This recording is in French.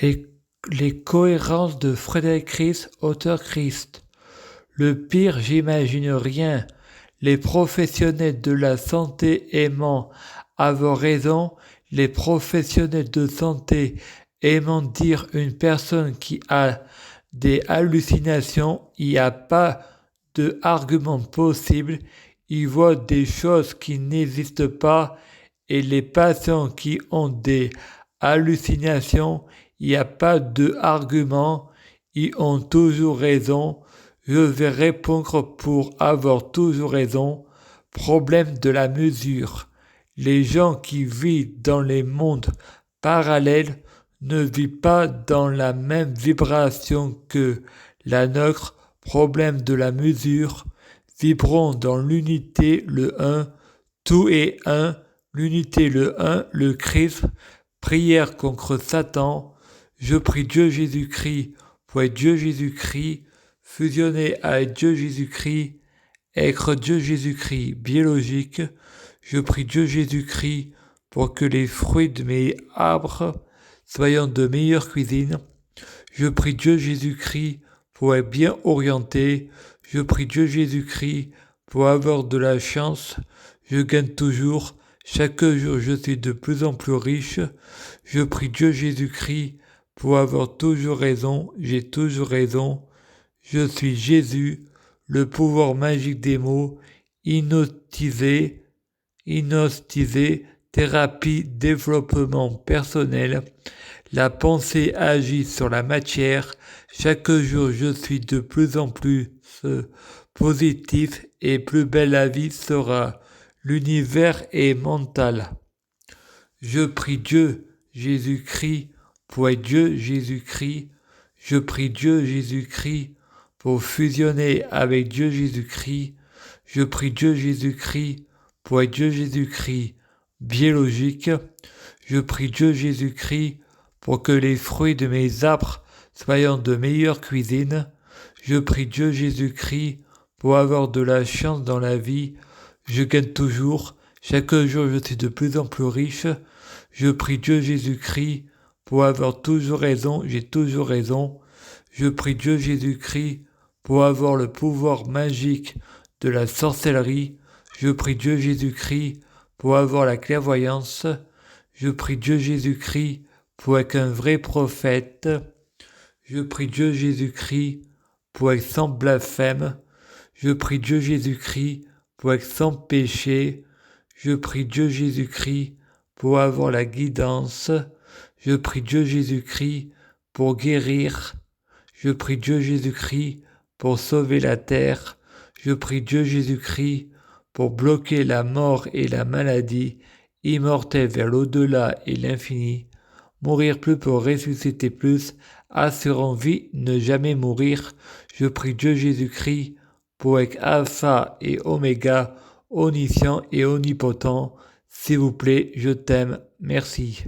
Les, les cohérences de Frédéric Ries, auteur Christ. Le pire, j'imagine rien. Les professionnels de la santé aimant avoir raison, les professionnels de santé aimant dire une personne qui a des hallucinations, il n'y a pas de argument possible, ils voient des choses qui n'existent pas et les patients qui ont des hallucinations, il n'y a pas de argument, ils ont toujours raison. Je vais répondre pour avoir toujours raison. Problème de la mesure. Les gens qui vivent dans les mondes parallèles ne vivent pas dans la même vibration que la nôtre. Problème de la mesure. Vibrons dans l'unité, le un. Tout est un. L'unité, le un. Le Christ. Prière contre Satan. Je prie Dieu Jésus-Christ pour être Dieu Jésus-Christ. Fusionner avec Dieu Jésus-Christ, être Dieu Jésus-Christ biologique. Je prie Dieu Jésus-Christ pour que les fruits de mes arbres soient de meilleure cuisine. Je prie Dieu Jésus-Christ pour être bien orienté. Je prie Dieu Jésus-Christ pour avoir de la chance. Je gagne toujours. Chaque jour, je suis de plus en plus riche. Je prie Dieu Jésus-Christ pour avoir toujours raison. J'ai toujours raison. Je suis Jésus, le pouvoir magique des mots, hypnotisé, thérapie, développement personnel. La pensée agit sur la matière. Chaque jour, je suis de plus en plus positif et plus belle la vie sera. L'univers est mental. Je prie Dieu, Jésus-Christ, pour être Dieu, Jésus-Christ. Je prie Dieu, Jésus-Christ, pour fusionner avec Dieu Jésus-Christ. Je prie Dieu Jésus-Christ pour être Dieu Jésus-Christ biologique. Je prie Dieu Jésus-Christ pour que les fruits de mes arbres soient de meilleure cuisine. Je prie Dieu Jésus-Christ pour avoir de la chance dans la vie. Je gagne toujours. Chaque jour, je suis de plus en plus riche. Je prie Dieu Jésus-Christ pour avoir toujours raison. J'ai toujours raison. Je prie Dieu Jésus-Christ pour avoir le pouvoir magique de la sorcellerie. Je prie Dieu Jésus-Christ pour avoir la clairvoyance. Je prie Dieu Jésus-Christ pour être un vrai prophète. Je prie Dieu Jésus-Christ pour être sans blasphème. Je prie Dieu Jésus-Christ pour être sans péché. Je prie Dieu Jésus-Christ pour avoir la guidance. Je prie Dieu Jésus-Christ pour guérir. Je prie Dieu Jésus-Christ pour sauver la terre. Je prie Dieu Jésus-Christ pour bloquer la mort et la maladie, immortel vers l'au-delà et l'infini. Mourir plus pour ressusciter plus, assurant vie, ne jamais mourir. Je prie Dieu Jésus-Christ pour être alpha et oméga, omniscient et omnipotent. S'il vous plaît, je t'aime. Merci.